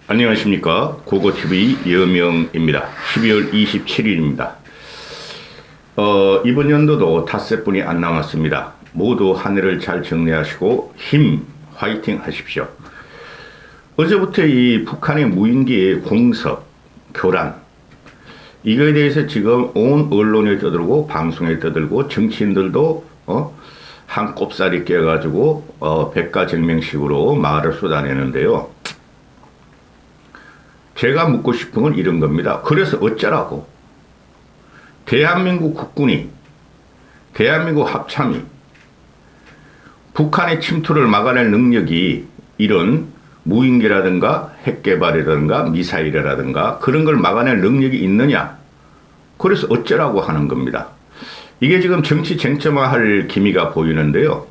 안녕하십니까. 고고TV 여명입니다. 12월 27일입니다. 이번 연도도 닷새뿐이 안 남았습니다. 모두 한 해를 잘 정리하시고 화이팅 하십시오. 어제부터 이 북한의 무인기의 공습, 교란, 이거에 대해서 지금 온 언론에 떠들고 방송에 떠들고 정치인들도 한 꼽사리 껴가지고 백가정명식으로 말을 쏟아내는데요. 제가 묻고 싶은 건 이런 겁니다. 그래서 어쩌라고? 대한민국 국군이, 대한민국 합참이 북한의 침투를 막아낼 능력이 이런 무인기라든가 핵개발이라든가 미사일이라든가 그런 걸 막아낼 능력이 있느냐? 그래서 어쩌라고 하는 겁니다. 이게 지금 정치 쟁점화할 기미가 보이는데요.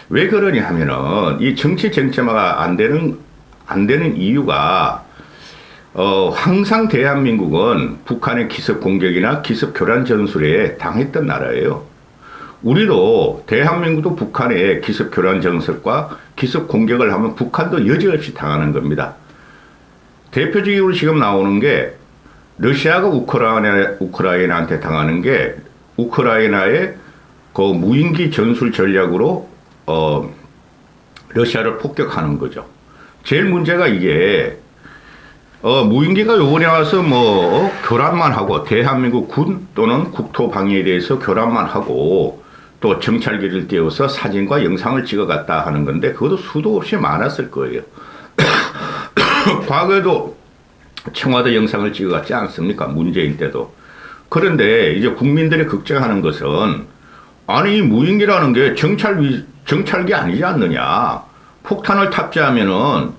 왜 그러냐 하면은 이 정치 쟁점화가 안 되는 이유가 항상 대한민국은 북한의 기습 공격이나 기습 교란 전술에 당했던 나라예요. 우리도 대한민국도 북한의 기습 교란 전술과 기습 공격을 하면 북한도 여지없이 당하는 겁니다. 대표적으로 지금 나오는 게 러시아가 우크라이나한테 당하는 게 우크라이나의 그 무인기 전술 전략으로 러시아를 폭격하는 거죠. 제일 문제가 이게 무인기가 요번에 와서 교란만 하고 대한민국 군 또는 국토 방위에 대해서 교란만 하고 또 정찰기를 띄워서 사진과 영상을 찍어갔다 하는 건데 그것도 수도 없이 많았을 거예요. 과거에도 청와대 영상을 찍어갔지 않습니까? 문재인 때도. 그런데 이제 국민들이 걱정하는 것은 아니 이 무인기라는 게 정찰기 아니지 않느냐. 폭탄을 탑재하면은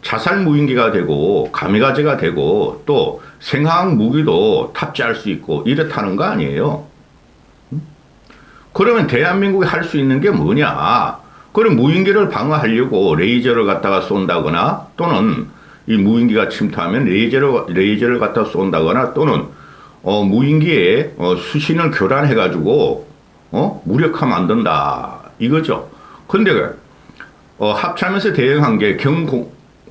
자살 무인기가 되고 가미가제가 되고 또 생화학 무기도 탑재할 수 있고 이렇다는 거 아니에요. 그러면 대한민국이 할 수 있는 게 뭐냐? 그럼 무인기를 방어하려고 레이저를 갖다가 쏜다거나 또는 이 무인기가 침투하면 레이저를 갖다 쏜다거나 또는 무인기에 수신을 교란해가지고 무력화 만든다 이거죠. 근데 합참에서 대응한 게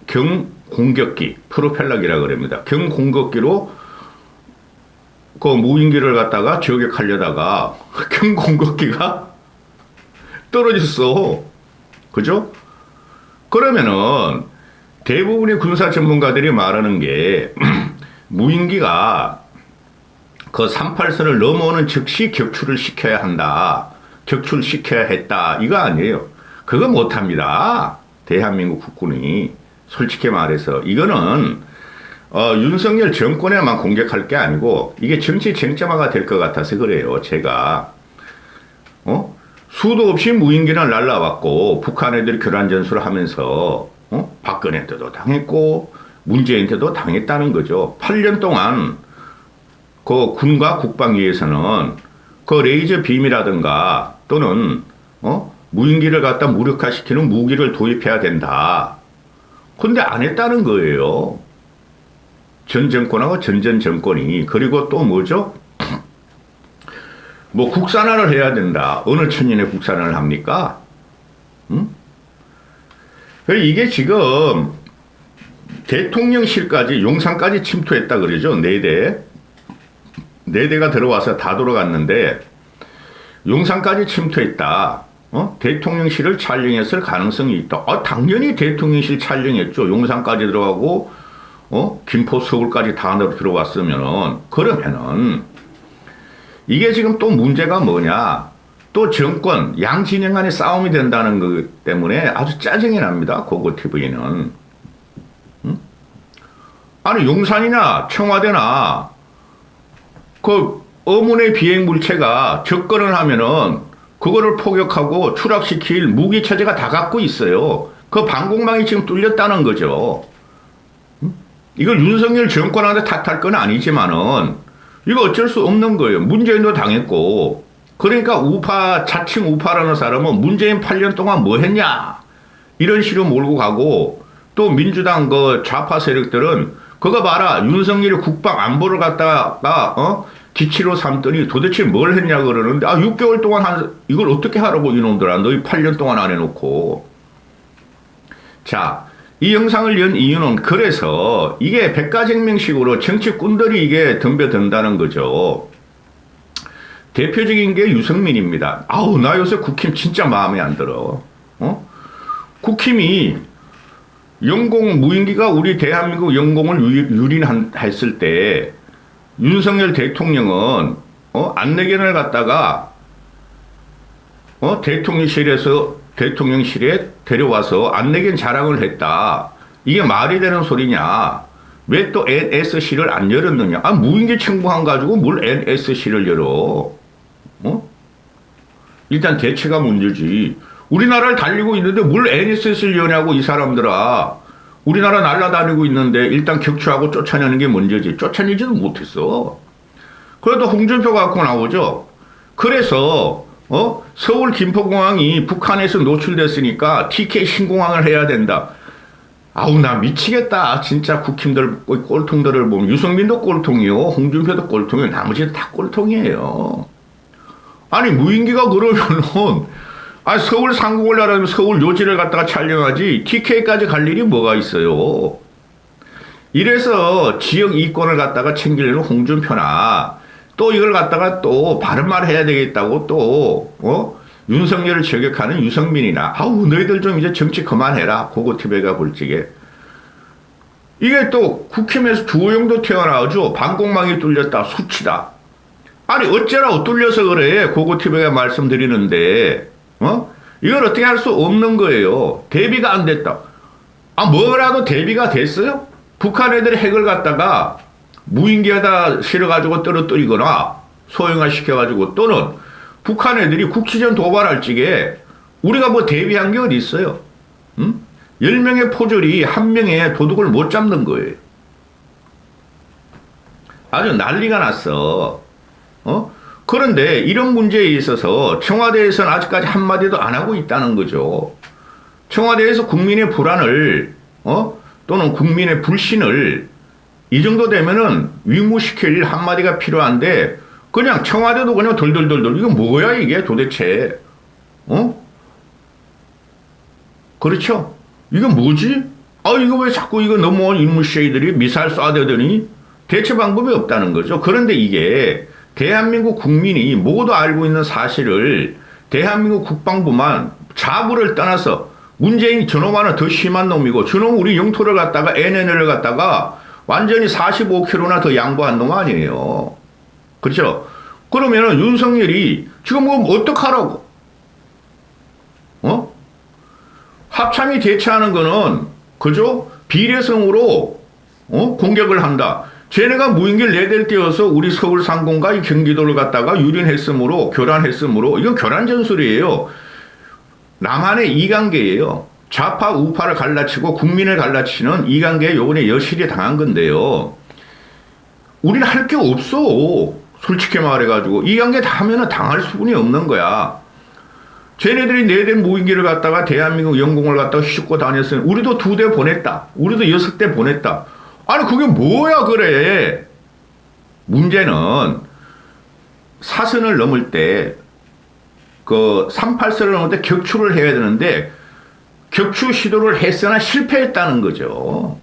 경공격기, 프로펠러기라 그럽니다. 경공격기로 그 무인기를 갖다가 저격하려다가 경공격기가 떨어졌어. 그죠? 그러면은 대부분의 군사 전문가들이 말하는 게 무인기가 그 38선을 넘어오는 즉시 격추를 시켜야 한다. 격출시켜야 했다. 이거 아니에요. 그거 못합니다. 대한민국 국군이. 솔직히 말해서 이거는 윤석열 정권에만 공격할 게 아니고 이게 정치 쟁점화가 될 것 같아서 그래요. 제가 수도 없이 무인기는 날라왔고 북한 애들이 교란 전술을 하면서 박근혜 때도 당했고 문재인 때도 당했다는 거죠. 8년 동안 그 군과 국방위에서는 그 레이저 빔이라든가 또는 무인기를 갖다 무력화시키는 무기를 도입해야 된다. 근데 안 했다는 거예요. 전 정권하고 전전 정권이. 그리고 또 뭐죠? 국산화를 해야 된다. 어느 천년에 국산화를 합니까? 이게 지금 대통령실까지 용산까지 침투했다 그러죠. 4대. 4대가 들어와서 다 돌아갔는데 용산까지 침투했다. 대통령실을 촬영했을 가능성이 있다. 당연히 대통령실 촬영했죠. 용산까지 들어가고 김포 서울까지 다 들어왔으면은. 그러면은 이게 지금 또 문제가 뭐냐. 또 정권 양 진영 간의 싸움이 된다는 것 때문에 아주 짜증이 납니다. 고고TV는. 아니 용산이나 청와대나 그 어문의 비행 물체가 접근을 하면은 그거를 포격하고 추락시킬 무기 체제가 다 갖고 있어요. 그 방공망이 지금 뚫렸다는 거죠. 이걸 윤석열 정권한테 탓할 건 아니지만은 이거 어쩔 수 없는 거예요. 문재인도 당했고. 그러니까 자칭 우파라는 사람은 문재인 8년 동안 뭐 했냐 이런 식으로 몰고 가고 또 민주당 그 좌파 세력들은 그거 봐라 윤석열이 국방 안보를 갖다가 기치로 삼더니 도대체 뭘 했냐 그러는데 6개월 동안 이걸 어떻게 하라고 이놈들아. 너희 8년 동안 안 해놓고. 자, 이 영상을 연 이유는 그래서 이게 백가쟁명식으로 정치꾼들이 이게 덤벼든다는 거죠. 대표적인 게 유승민입니다. 아우, 나 요새 국힘 진짜 마음에 안 들어. 국힘이 영공 무인기가 우리 대한민국 영공을 유린했을 때 윤석열 대통령은 안내견을 갖다가 대통령실에 데려와서 안내견 자랑을 했다. 이게 말이 되는 소리냐? 왜 또 NSC를 안 열었느냐? 아, 무인기 청구한 가지고 뭘 NSC를 열어? 일단 대체가 문제지. 우리나라를 달리고 있는데 뭘 NSC를 여냐고, 이 사람들아. 우리나라 날아다니고 있는데 일단 격추하고 쫓아내는 게 문제지. 쫓아내지도 못했어. 그래도 홍준표 갖고 나오죠. 그래서 서울 김포공항이 북한에서 노출됐으니까 TK 신공항을 해야 된다. 아우, 나 미치겠다. 진짜 국힘들 꼴통들을 보면 유승민도 꼴통이요, 홍준표도 꼴통이요, 나머지는 다 꼴통이에요. 아니, 무인기가 그러면은 서울 상공을 날아다니면 서울 요지를 갖다가 촬영하지 TK까지 갈 일이 뭐가 있어요. 이래서 지역 이권을 갖다가 챙기려는 홍준표나 또 이걸 갖다가 또 바른 말 해야 되겠다고 또 윤석열을 저격하는 유승민이나, 아우, 너희들 좀 이제 정치 그만해라. 고고티베가 볼지게. 이게 또 국힘에서 주호영도 튀어나오죠. 방공망이 뚫렸다. 수치다. 아니, 어째라 뚫려서 그래. 고고티베가 말씀드리는데 이걸 어떻게 할 수 없는 거예요. 대비가 안 됐다. 뭐라도 대비가 됐어요? 북한 애들이 핵을 갖다가 무인기에다 실어가지고 떨어뜨리거나 소형화 시켜가지고, 또는 북한 애들이 국지전 도발할 적에 우리가 뭐 대비한 게 어디 있어요? 10명의 포졸이 한 명의 도둑을 못 잡는 거예요. 아주 난리가 났어. 그런데 이런 문제에 있어서 청와대에서는 아직까지 한마디도 안 하고 있다는 거죠. 청와대에서 국민의 불안을 또는 국민의 불신을 이 정도 되면은 위무시킬 한마디가 필요한데, 그냥 청와대도 그냥 덜덜덜덜, 이거 뭐야 이게 도대체? 그렇죠? 이거 뭐지? 이거 왜 자꾸 이거 넘어온 인무쉐이들이 미사일 쏴대더니 대체 방법이 없다는 거죠. 그런데 이게 대한민국 국민이 모두 알고 있는 사실을 대한민국 국방부만 자부를 떠나서, 문재인 저놈하는 더 심한 놈이고, 저놈 우리 영토를 갖다가 NNL을 갖다가 완전히 45km나 더 양보한 놈 아니에요. 그렇죠? 그러면은 윤석열이 지금 뭐 어떡하라고? 합참이 대처하는 거는 그죠? 비례성으로 공격을 한다. 쟤네가 무인기를 4대를 띄워서 우리 서울 상공과 이 경기도를 갖다가 유린했으므로, 교란했으므로, 이건 교란 전술이에요. 남한의 이관계예요. 좌파 우파를 갈라치고 국민을 갈라치는 이관계에 요번에 여실히 당한 건데요. 우리는 할 게 없어. 솔직히 말해가지고 이관계 다 하면은 당할 수분이 없는 거야. 쟤네들이 4대 무인기를 갖다가 대한민국 영공을 갖다가 싣고 다녔으니 우리도 2대 보냈다. 우리도 6대 보냈다. 아니, 그게 뭐야 그래. 문제는 사선을 넘을 때, 38선을 넘을 때 격추를 해야 되는데 격추 시도를 했으나 실패했다는 거죠.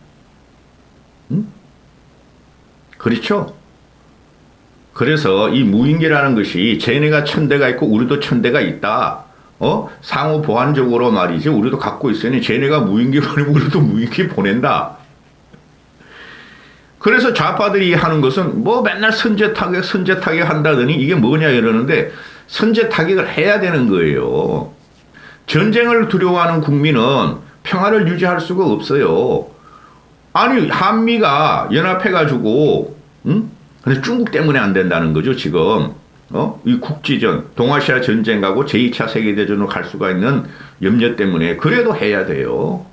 그렇죠? 그래서 이 무인기라는 것이 쟤네가 1000대가 있고 우리도 1000대가 있다. 상호 보완적으로 말이지, 우리도 갖고 있으니 쟤네가 무인기 보내면 우리도 무인기 보낸다. 그래서 좌파들이 하는 것은 뭐 맨날 선제 타격 한다더니 이게 뭐냐 이러는데, 선제 타격을 해야 되는 거예요. 전쟁을 두려워하는 국민은 평화를 유지할 수가 없어요. 아니, 한미가 연합해가지고, 근데 중국 때문에 안 된다는 거죠, 지금. 이 국지전, 동아시아 전쟁하고 제2차 세계대전으로 갈 수가 있는 염려 때문에. 그래도 해야 돼요.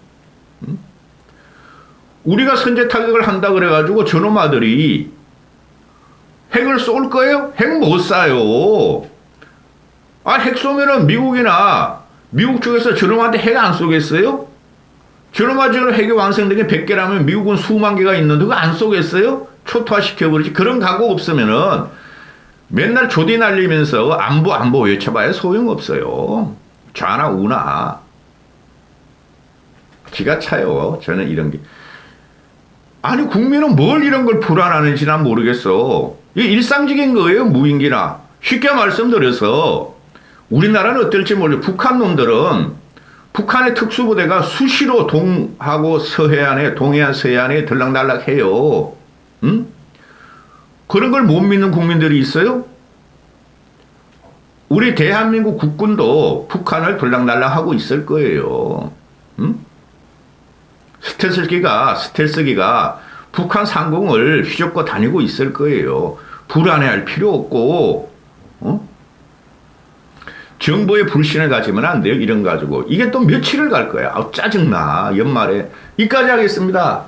우리가 선제 타격을 한다 그래가지고 저놈 아들이 핵을 쏠 거예요? 핵 못 쏴요. 핵 쏘면은 미국 쪽에서 저놈한테 핵 안 쏘겠어요? 저놈아 지금 핵이 완성된 게 100개라면 미국은 수만 개가 있는데 그거 안 쏘겠어요? 초토화시켜버리지. 그런 각오 없으면은 맨날 조디 날리면서 안보 외쳐봐야 소용없어요. 좌나 우나. 기가 차요. 저는 이런 게. 아니 국민은 뭘 이런 걸 불안하는지 난 모르겠어. 이게 일상적인 거예요. 무인기나. 쉽게 말씀드려서 우리나라는 어떨지 모르겠어요. 북한 놈들은 북한의 특수부대가 수시로 동하고 서해안에 동해안 서해안에 들락날락해요. 응? 그런 걸 못 믿는 국민들이 있어요? 우리 대한민국 국군도 북한을 들락날락하고 있을 거예요. 응? 스텔스기가 북한 상공을 휘젓고 다니고 있을 거예요. 불안해할 필요 없고, 어? 정부의 불신을 가지면 안 돼요. 이런 가지고. 이게 또 며칠을 갈 거야. 짜증나. 연말에. 이까지 하겠습니다.